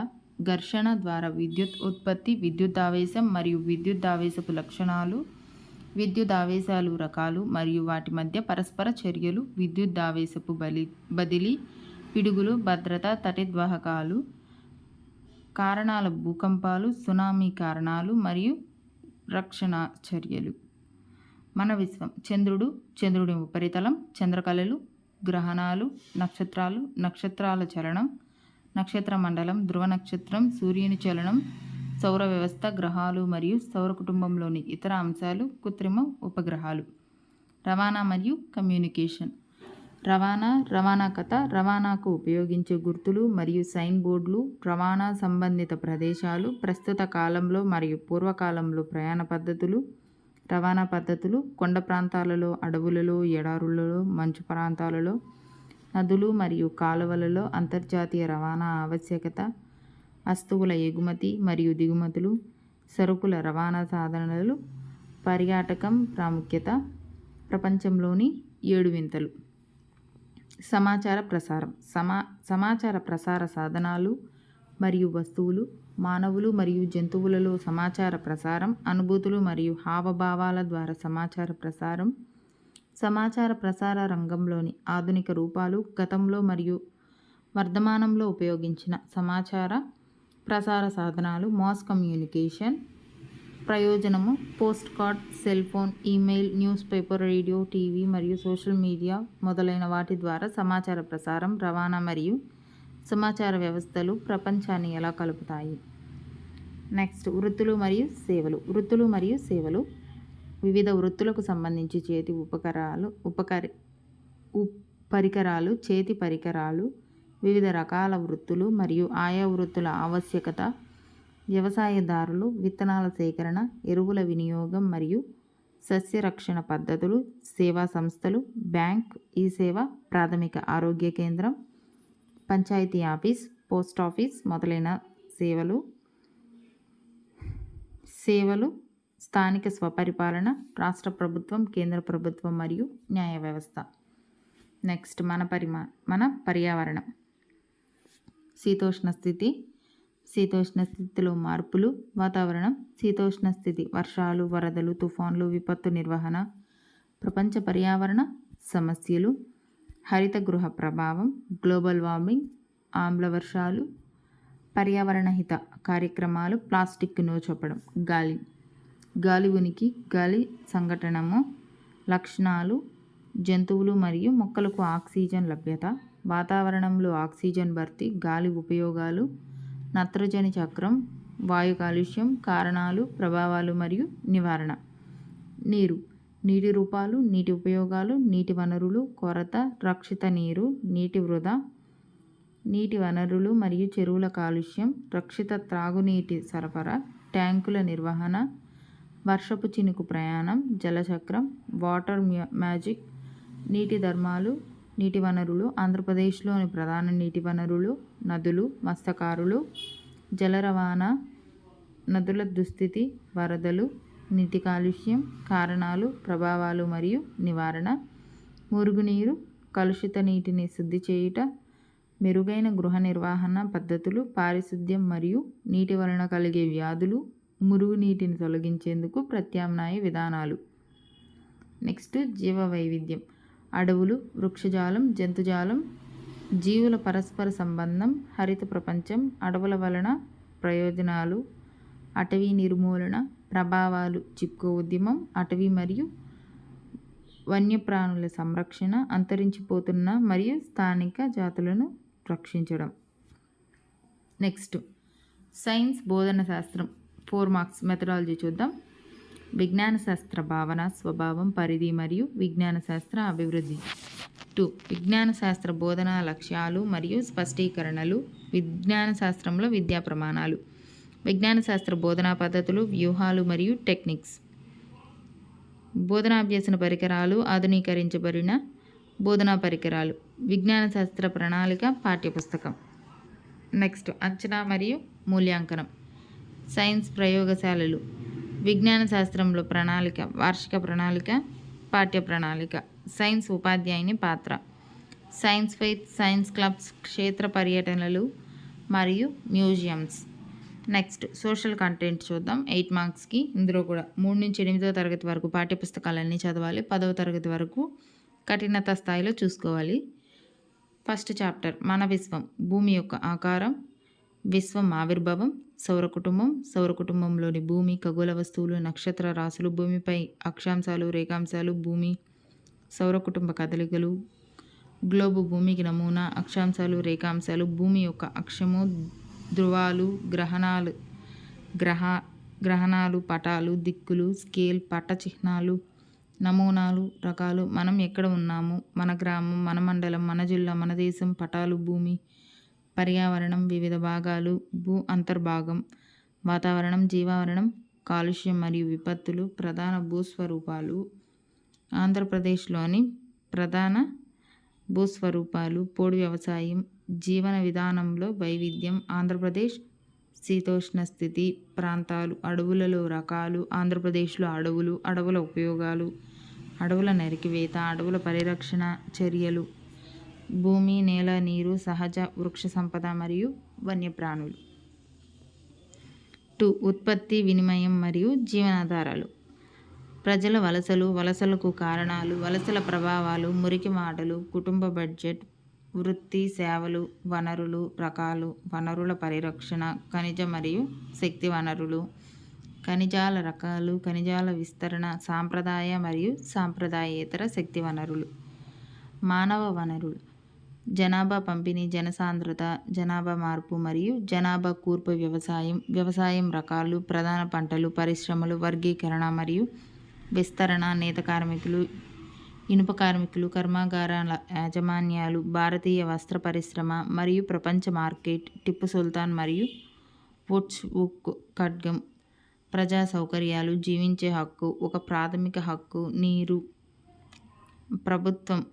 ఘర్షణ ద్వారా విద్యుత్ ఉత్పత్తి, విద్యుదావేశం మరియు విద్యుదావేశపు లక్షణాలు, విద్యుదావేశాలు రకాలు మరియు వాటి మధ్య పరస్పర చర్యలు, విద్యుదావేశపు బదిలీ, పిడుగులు, భద్రత, తటిద్వాహకాలు, కారణాల, భూకంపాలు, సునామీ కారణాలు మరియు రక్షణ చర్యలు. మన విశ్వం. చంద్రుడి ఉపరితలం, చంద్రకళలు, గ్రహణాలు, నక్షత్రాలు, నక్షత్రాల చలనం, నక్షత్ర మండలం, ధ్రువ నక్షత్రం, సూర్యుని చలనం, సౌర వ్యవస్థ, గ్రహాలు మరియు సౌర కుటుంబంలోని ఇతర అంశాలు, కృత్రిమ ఉపగ్రహాలు. రవాణా మరియు కమ్యూనికేషన్. రవాణా కథ, రవాణాకు ఉపయోగించే గుర్తులు మరియు సైన్ బోర్డులు, రవాణా సంబంధిత ప్రదేశాలు, ప్రస్తుత కాలంలో మరియు పూర్వకాలంలో ప్రయాణ పద్ధతులు, రవాణా పద్ధతులు, కొండ ప్రాంతాలలో, అడవులలో, ఎడారులలో, మంచు ప్రాంతాలలో, నదులు మరియు కాలువలలో అంతర్జాతీయ రవాణా ఆవశ్యకత, వస్తువుల ఎగుమతి మరియు దిగుమతులు, సరుకుల రవాణా సాధనాలు, పర్యాటకం ప్రాముఖ్యత, ప్రపంచంలోని 7 వింతలు. సమాచార ప్రసారం. సమాచార ప్రసార సాధనాలు మరియు వస్తువులు. మానవులు మరియు జంతువులలో సమాచార ప్రసారం, అనుభూతులు మరియు హావభావాల ద్వారా సమాచార ప్రసారం. సమాచార ప్రసార రంగంలోని ఆధునిక రూపాలు. గతంలో మరియు వర్తమానంలో ఉపయోగించిన సమాచార ప్రసార సాధనాలు. Mass communication. ప్రయోజనము: post card, cell phone, email, news paper, radio, TV మరియు సోషల్ మీడియా మొదలైన వాటి ద్వారా సమాచార ప్రసారం, రవాణా మరియు సమాచార వ్యవస్థలు ప్రపంచాన్ని ఎలా కలుపుతాయి. నెక్స్ట్ వృత్తులు మరియు సేవలు. వృత్తులు మరియు సేవలు. వివిధ వృత్తులకు సంబంధించి చేతి పరికరాలు, చేతి పరికరాలు, వివిధ రకాల వృత్తులు మరియు ఆయా వృత్తుల ఆవశ్యకత, వ్యవసాయదారులు విత్తనాల సేకరణ, ఎరువుల వినియోగం మరియు సస్య రక్షణ పద్ధతులు, సేవా సంస్థలు, బ్యాంక్, ఈ సేవ, ప్రాథమిక ఆరోగ్య కేంద్రం, పంచాయతీ ఆఫీస్, పోస్ట్ ఆఫీస్ మొదలైన సేవలు, స్థానిక స్వపరిపాలన, రాష్ట్ర ప్రభుత్వం, కేంద్ర ప్రభుత్వం మరియు న్యాయ వ్యవస్థ. నెక్స్ట్ మన పర్యావరణం. శీతోష్ణ స్థితి. శీతోష్ణ స్థితిలో మార్పులు. వాతావరణం. శీతోష్ణ స్థితి వర్షాలు, వరదలు, తుఫాన్లు, విపత్తు నిర్వహణ. ప్రపంచ పర్యావరణ సమస్యలు. హరిత గృహ ప్రభావం, గ్లోబల్ వార్మింగ్, ఆమ్ల వర్షాలు. పర్యావరణ హిత కార్యక్రమాలు, ప్లాస్టిక్ నోచొప్పడం. గాలి ఉనికి, గాలి సంఘటనము, లక్షణాలు, జంతువులు మరియు మొక్కలకు ఆక్సిజన్ లభ్యత, వాతావరణంలో ఆక్సిజన్ భర్తీ, గాలి ఉపయోగాలు, నత్రజని చక్రం, వాయు కాలుష్యం, కారణాలు, ప్రభావాలు మరియు నివారణ. నీటి రూపాలు, నీటి ఉపయోగాలు, నీటి వనరులు, కొరత, రక్షిత నీరు, నీటి వృధా, నీటి వనరులు మరియు చెరువుల కాలుష్యం, రక్షిత త్రాగునీటి సరఫరా, ట్యాంకుల నిర్వహణ, వర్షపు చినుకు ప్రయాణం, జలచక్రం, వాటర్ మ్యాజిక్, నీటి ధర్మాలు, నీటి వనరులు. ఆంధ్రప్రదేశ్లోని ప్రధాన నీటి వనరులు నదులు, మత్స్యకారులు, జల రవాణా, నదుల దుస్థితి, వరదలు, నీటి కాలుష్యం, కారణాలు, ప్రభావాలు మరియు నివారణ. మురుగునీరు, కలుషిత నీటిని శుద్ధి చేయుట, మెరుగైన గృహ నిర్వహణ పద్ధతులు, పారిశుద్ధ్యం మరియు నీటి వలన కలిగే వ్యాధులు, మురుగునీటిని తొలగించేందుకు ప్రత్యామ్నాయ విధానాలు. నెక్స్ట్ జీవ వైవిధ్యం. అడవులు, వృక్షజాలం, జంతుజాలం, జీవుల పరస్పర సంబంధం, హరిత ప్రపంచం, అడవుల వలన ప్రయోజనాలు, అటవీ నిర్మూలన, ప్రభావాలు, చిప్కో ఉద్యమం, అటవీ మరియు వన్యప్రాణుల సంరక్షణ, అంతరించిపోతున్న మరియు స్థానిక జాతులను రక్షించడం. నెక్స్ట్ సైన్స్ బోధన శాస్త్రం. 4 మార్క్స్ మెథడాలజీ చూద్దాం. విజ్ఞాన శాస్త్ర భావన, స్వభావం, పరిధి మరియు విజ్ఞాన శాస్త్ర అభివృద్ధి. 2 విజ్ఞాన శాస్త్ర బోధనా లక్ష్యాలు మరియు స్పష్టీకరణలు. విజ్ఞాన శాస్త్రంలో విద్యా ప్రమాణాలు. విజ్ఞాన శాస్త్ర బోధనా పద్ధతులు, వ్యూహాలు మరియు టెక్నిక్స్. బోధనాభ్యసన పరికరాలు, ఆధునీకరించబడిన బోధనా పరికరాలు. విజ్ఞాన శాస్త్ర ప్రణాళిక పాఠ్యపుస్తకం. నెక్స్ట్ అంచనా మరియు మూల్యాంకనం. సైన్స్ ప్రయోగశాలలు. విజ్ఞాన శాస్త్రంలో ప్రణాళిక, వార్షిక ప్రణాళిక, పాఠ్య ప్రణాళిక. సైన్స్ ఉపాధ్యాయుని పాత్ర. సైన్స్ ఫెయిర్, సైన్స్ క్లబ్స్, క్షేత్ర పర్యటనలు మరియు మ్యూజియంస్. నెక్స్ట్ సోషల్ కంటెంట్ చూద్దాం. 8 మార్క్స్కి. ఇందులో కూడా 3 నుంచి 8వ తరగతి వరకు పాఠ్యపుస్తకాలన్నీ చదవాలి. 10వ తరగతి వరకు కఠినత స్థాయిలో చూసుకోవాలి. ఫస్ట్ చాప్టర్ మన విశ్వం, భూమి యొక్క ఆకారం, విశ్వం ఆవిర్భావం, సౌర కుటుంబంలోని భూమి, ఖగోళ వస్తువులు, నక్షత్ర రాశులు, భూమిపై అక్షాంశాలు, రేఖాంశాలు, భూమి సౌర కుటుంబ కదలికలు, గ్లోబు భూమికి నమూనా, అక్షాంశాలు, రేఖాంశాలు, భూమి యొక్క అక్షము, ధ్రువాలు, గ్రహణాలు, పటాలు, దిక్కులు, స్కేల్, పట్ట చిహ్నాలు, నమూనాలు, రకాలు, మనం ఎక్కడ ఉన్నాము, మన గ్రామం, మన మండలం, మన జిల్లా, మన దేశం, పటాలు, భూమి, పర్యావరణం, వివిధ భాగాలు, భూ అంతర్భాగం, వాతావరణం, జీవావరణం, కాలుష్యం మరియు విపత్తులు, ప్రధాన భూస్వరూపాలు. ఆంధ్రప్రదేశ్లోని ప్రధాన భూస్వరూపాలు, పోడు వ్యవసాయం, జీవన విధానంలో వైవిధ్యం, ఆంధ్రప్రదేశ్ శీతోష్ణ స్థితి ప్రాంతాలు, అడవులలో రకాలు, ఆంధ్రప్రదేశ్లో అడవులు, అడవుల ఉపయోగాలు, అడవుల నరికివేత, అడవుల పరిరక్షణ చర్యలు, భూమి, నేల, నీరు, సహజ వృక్ష సంపద మరియు వన్యప్రాణులు. 2 ఉత్పత్తి, వినిమయం మరియు జీవనాధారాలు. ప్రజల వలసలకు కారణాలు, వలసల ప్రభావాలు, మురికి మాటలు, కుటుంబ బడ్జెట్, వృత్తి, సేవలు, వనరులు, రకాలు, వనరుల పరిరక్షణ, ఖనిజ మరియు శక్తి వనరులు, ఖనిజాల రకాలు, ఖనిజాల విస్తరణ, సాంప్రదాయ మరియు సాంప్రదాయేతర శక్తి వనరులు. మానవ వనరులు. జనాభా పంపిణీ, జనసాంద్రత, జనాభా మార్పు మరియు జనాభా కూర్పు, వ్యవసాయం రకాలు, ప్రధాన పంటలు, పరిశ్రమలు, వర్గీకరణ మరియు విస్తరణ, నేత కార్మికులు, ఇనుప కార్మికులు, కర్మాగారాల యాజమాన్యాలు, భారతీయ వస్త్ర పరిశ్రమ మరియు ప్రపంచ మార్కెట్, టిప్పు సుల్తాన్ మరియు వుడ్స్ ఉక్ ఖడ్గం. ప్రజా సౌకర్యాలు, జీవించే హక్కు, ఒక ప్రాథమిక హక్కు, నీరు, ప్రభుత్వం,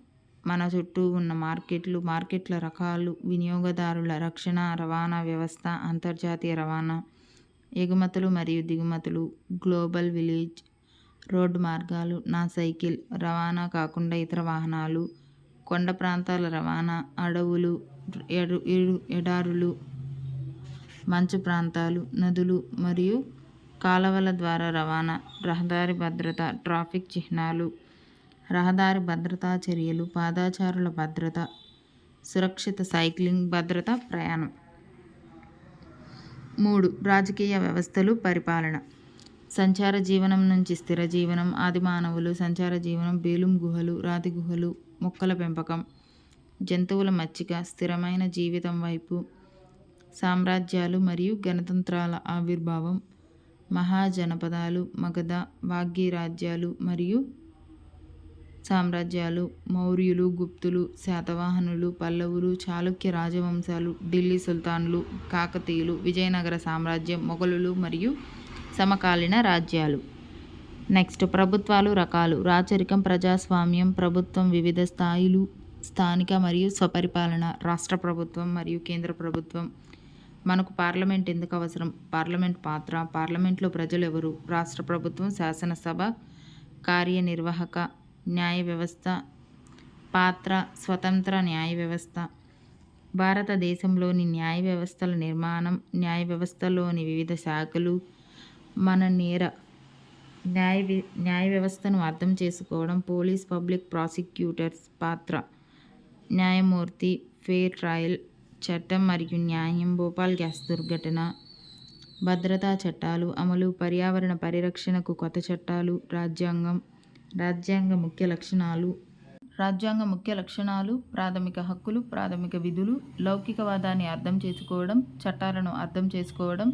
మన చుట్టూ ఉన్న మార్కెట్లు, మార్కెట్ల రకాలు, వినియోగదారుల రక్షణ, రవాణా వ్యవస్థ, అంతర్జాతీయ రవాణా, ఎగుమతులు మరియు దిగుమతులు, గ్లోబల్ విలేజ్, రోడ్డు మార్గాలు, నా సైకిల్, రవాణా కాకుండా ఇతర వాహనాలు, కొండ ప్రాంతాల రవాణా, అడవులు, ఎడారులు, మంచు ప్రాంతాలు, నదులు మరియు కాలవల ద్వారా రవాణా, రహదారి భద్రత, ట్రాఫిక్ చిహ్నాలు, రహదారి భద్రతా చర్యలు, పాదచారుల భద్రత, సురక్షిత సైక్లింగ్, భద్రత ప్రయాణం. 3. రాజకీయ వ్యవస్థలు, పరిపాలన. సంచార జీవనం నుంచి స్థిర జీవనం. ఆది మానవులు సంచార జీవనం, బేలుం గుహలు, రాతి గుహలు, మొక్కల పెంపకం, జంతువుల మచ్చిక, స్థిరమైన జీవితం వైపు. సామ్రాజ్యాలు మరియు గణతంత్రాల ఆవిర్భావం. మహాజనపదాలు, మగధ, వాగ్గీ రాజ్యాలు మరియు సామ్రాజ్యాలు, మౌర్యులు, గుప్తులు, శాతవాహనులు, పల్లవులు, చాళుక్య రాజవంశాలు, ఢిల్లీ సుల్తాన్లు, కాకతీయులు, విజయనగర సామ్రాజ్యం, మొఘలులు మరియు సమకాలీన రాజ్యాలు. నెక్స్ట్ ప్రభుత్వాలు రకాలు. రాచరికం, ప్రజాస్వామ్యం, ప్రభుత్వం వివిధ స్థాయిలు, స్థానిక మరియు స్వపరిపాలన, రాష్ట్ర ప్రభుత్వం మరియు కేంద్ర ప్రభుత్వం. మనకు పార్లమెంట్ ఎందుకు అవసరం? పార్లమెంట్ పాత్ర, పార్లమెంట్లో ప్రజలు ఎవరు? రాష్ట్ర ప్రభుత్వం, శాసనసభ, కార్యనిర్వాహక న్యాయ వ్యవస్థ పాత్ర, స్వతంత్ర న్యాయ వ్యవస్థ. భారతదేశంలోని న్యాయ వ్యవస్థల నిర్మాణం, న్యాయ వ్యవస్థలోని వివిధ శాఖలు, మన న్యాయ వ్యవస్థను అర్థం చేసుకోవడం. పోలీస్, పబ్లిక్ ప్రాసిక్యూటర్స్ పాత్ర, న్యాయమూర్తి, ఫెయిర్ ట్రయల్, చట్టం మరియు న్యాయం, భోపాల్ గ్యాస్ దుర్ఘటన. భద్రతా చట్టాలు అమలు, పర్యావరణ పరిరక్షణకు కొత్త చట్టాలు. రాజ్యాంగ ముఖ్య లక్షణాలు, ప్రాథమిక హక్కులు, ప్రాథమిక విధులు, లౌకికవాదాన్ని అర్థం చేసుకోవడం, చట్టాలను అర్థం చేసుకోవడం,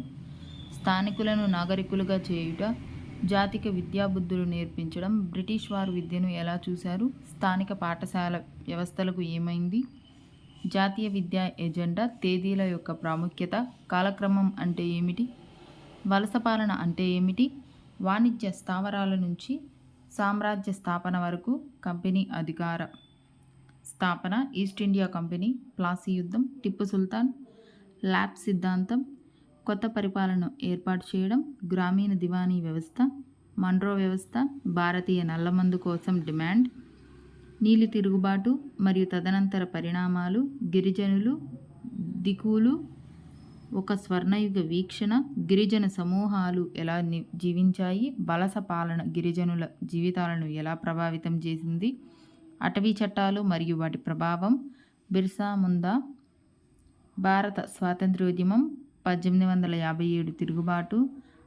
స్థానికులను నాగరికులుగా చేయుట, జాతిక విద్యాబుద్ధులు నేర్పించడం. బ్రిటిష్ వారు విద్యను ఎలా చూశారు? స్థానిక పాఠశాల వ్యవస్థలకు ఏమైంది? జాతీయ విద్యా ఎజెండా, తేదీల యొక్క ప్రాముఖ్యత, కాలక్రమం అంటే ఏమిటి? వలస పాలన అంటే ఏమిటి? వాణిజ్య స్థావరాల నుంచి సామ్రాజ్య స్థాపన వరకు, కంపెనీ అధికార స్థాపన, ఈస్ట్ ఇండియా కంపెనీ, ప్లాసీ యుద్ధం, టిప్పు సుల్తాన్, ల్యాప్ సిద్ధాంతం, కొత్త పరిపాలన ఏర్పాటు చేయడం, గ్రామీణ దివానీ వ్యవస్థ, మన్రో వ్యవస్థ, భారతీయ నల్లమందు కోసం డిమాండ్, నీలి తిరుగుబాటు మరియు తదనంతర పరిణామాలు, గిరిజనులు, దికులు, ఒక స్వర్ణయుగ వీక్షణ, గిరిజన సమూహాలు ఎలా జీవించాయి, వలస పాలన గిరిజనుల జీవితాలను ఎలా ప్రభావితం చేసింది, అటవీ చట్టాలు మరియు వాటి ప్రభావం, బిర్సా ముందా, భారత స్వాతంత్ర్యోద్యమం, 1857 తిరుగుబాటు,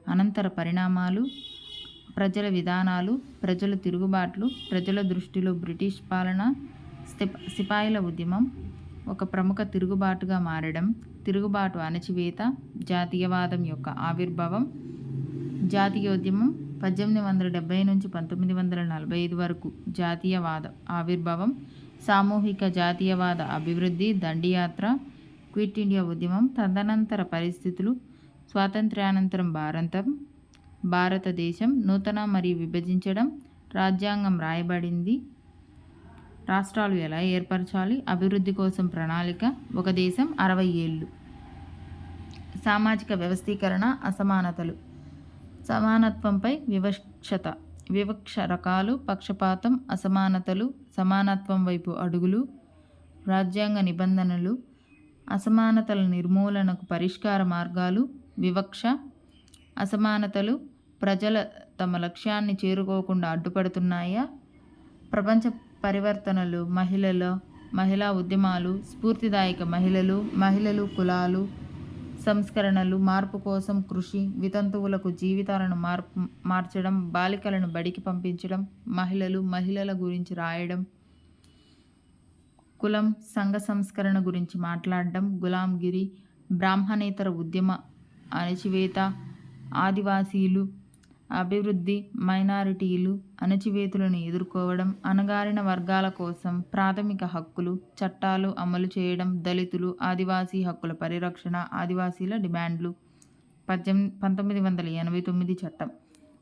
అనంతర పరిణామాలు, ప్రజల విధానాలు, ప్రజల తిరుగుబాట్లు, ప్రజల దృష్టిలో బ్రిటిష్ పాలన, సిపాయిల ఉద్యమం ఒక ప్రముఖ తిరుగుబాటుగా మారడం, తిరుగుబాటు అణచివేత, జాతీయవాదం యొక్క ఆవిర్భావం, జాతీయోద్యమం 1870 నుంచి 1945 వరకు, జాతీయవాద ఆవిర్భావం, సామూహిక జాతీయవాద అభివృద్ధి, దండియాత్ర, క్విట్ ఇండియా ఉద్యమం, తదనంతర పరిస్థితులు, స్వాతంత్ర్యానంతరం భారతదేశం, నూతన మరియు విభజించడం, రాజ్యాంగం రాయబడింది, రాష్ట్రాలు ఎలా ఏర్పరచాలి, అభివృద్ధి కోసం ప్రణాళిక, ఒక దేశం 60 ఏళ్ళు. సామాజిక వ్యవస్థీకరణ, అసమానతలు, సమానత్వంపై వివక్ష రకాలు, పక్షపాతం, అసమానతలు, సమానత్వం వైపు అడుగులు, రాజ్యాంగ నిబంధనలు, అసమానతల నిర్మూలనకు పరిష్కార మార్గాలు, వివక్ష, అసమానతలు ప్రజల తమ లక్ష్యాన్ని చేరుకోకుండా అడ్డుపడుతున్నాయా, ప్రపంచ పరివర్తనలు, మహిళా ఉద్యమాలు, స్ఫూర్తిదాయక మహిళలు, కులాలు, సంస్కరణలు, మార్పు కోసం కృషి, వితంతువులకు జీవితాలను మార్చడం, బాలికలను బడికి పంపించడం, మహిళల గురించి రాయడం, కులం, సంఘ సంస్కరణ గురించి మాట్లాడడం, గులాంగిరి, బ్రాహ్మణేతర ఉద్యమ అణచివేత, ఆదివాసీలు, అభివృద్ధి, మైనారిటీలు, అణచివేతులను ఎదుర్కోవడం, అణగారిన వర్గాల కోసం ప్రాథమిక హక్కులు, చట్టాలు అమలు చేయడం, దళితులు, ఆదివాసీ హక్కుల పరిరక్షణ, ఆదివాసీల డిమాండ్లు, 1989 చట్టం.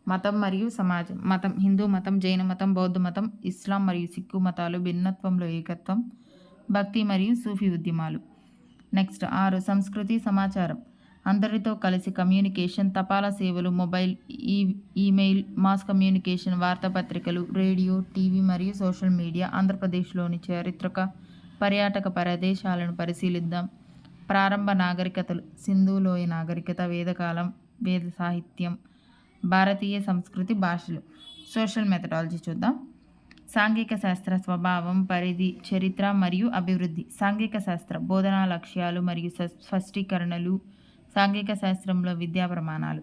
మతం మరియు సమాజం. మతం హిందూ మతం, జైన మతం, బౌద్ధ మతం, ఇస్లాం మరియు సిక్కు మతాలు భిన్నత్వంలో ఏకత్వం. భక్తి మరియు సూఫీ ఉద్యమాలు. నెక్స్ట్ 6 సంస్కృతి సమాచారం. అందరితో కలిసి కమ్యూనికేషన్, తపాలా సేవలు, మొబైల్, ఈమెయిల్, మాస్ కమ్యూనికేషన్, వార్తాపత్రికలు, రేడియో, టీవీ మరియు సోషల్ మీడియా. ఆంధ్రప్రదేశ్లోని చారిత్రక పర్యాటక ప్రదేశాలను పరిశీలిద్దాం. ప్రారంభ నాగరికతలు. సింధు లోయ నాగరికత, వేదకాలం, వేద సాహిత్యం, భారతీయ సంస్కృతి, భాషలు. సోషల్ మెథడాలజీ చూద్దాం. సాంఘిక శాస్త్ర స్వభావం, పరిధి, చరిత్ర మరియు అభివృద్ధి. సాంఘిక శాస్త్ర బోధనా లక్ష్యాలు మరియు స్పష్టీకరణలు. సాంఘిక శాస్త్రంలో విద్యా ప్రమాణాలు.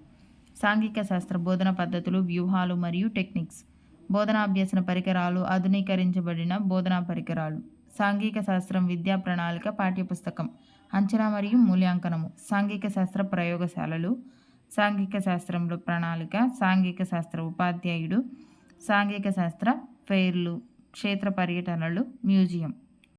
సాంఘిక శాస్త్ర బోధన పద్ధతులు, వ్యూహాలు మరియు టెక్నిక్స్. బోధనాభ్యసన పరికరాలు, ఆధునీకరించబడిన బోధనా పరికరాలు. సాంఘిక శాస్త్రం విద్యా ప్రణాళిక, పాఠ్యపుస్తకం. అంచనా మరియు మూల్యాంకనము. సాంఘిక శాస్త్ర ప్రయోగశాలలు. సాంఘిక శాస్త్రంలో ప్రణాళిక. సాంఘిక శాస్త్ర ఉపాధ్యాయుడు. సాంఘిక శాస్త్ర ఫెయిర్లు, క్షేత్ర పర్యటనలు, మ్యూజియం.